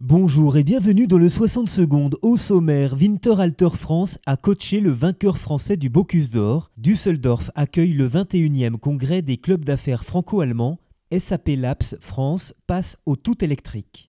Bonjour et bienvenue dans le 60 secondes. Au sommaire, Winterhalter France a coaché le vainqueur français du Bocuse d'Or. Düsseldorf accueille le 21e congrès des clubs d'affaires franco-allemands. SAP Labs France passe au tout électrique.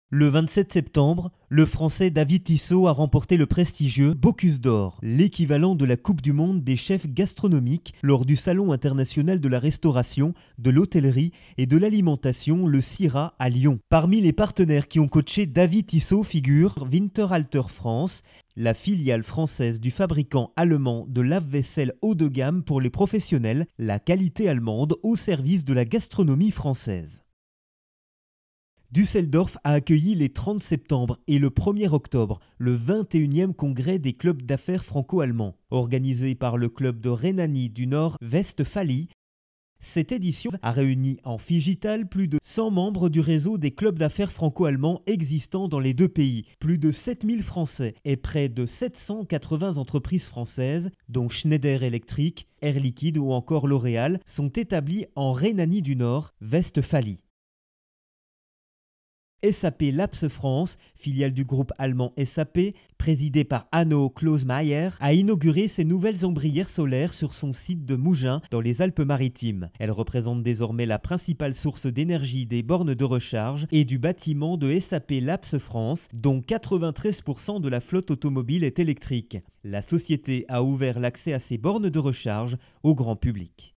Le 27 septembre, le Français David Tissot a remporté le prestigieux Bocuse d'Or, l'équivalent de la Coupe du Monde des chefs gastronomiques lors du Salon international de la restauration, de l'hôtellerie et de l'alimentation, le CIRA à Lyon. Parmi les partenaires qui ont coaché David Tissot figure Winterhalter France, la filiale française du fabricant allemand de lave-vaisselle haut de gamme pour les professionnels, la qualité allemande au service de la gastronomie française. Düsseldorf a accueilli les 30 septembre et le 1er octobre le 21e congrès des clubs d'affaires franco-allemands. Organisé par le club de Rhénanie du Nord-Westphalie, cette édition a réuni en Figital plus de 100 membres du réseau des clubs d'affaires franco-allemands existants dans les deux pays, plus de 7000 Français et près de 780 entreprises françaises, dont Schneider Electric, Air Liquide ou encore L'Oréal, sont établies en Rhénanie du Nord-Westphalie. SAP Labs France, filiale du groupe allemand SAP, présidée par Hanno Klaus-Mayer, a inauguré ses nouvelles ombrières solaires sur son site de Mougins dans les Alpes-Maritimes. Elles représentent désormais la principale source d'énergie des bornes de recharge et du bâtiment de SAP Labs France, dont 93% de la flotte automobile est électrique. La société a ouvert l'accès à ces bornes de recharge au grand public.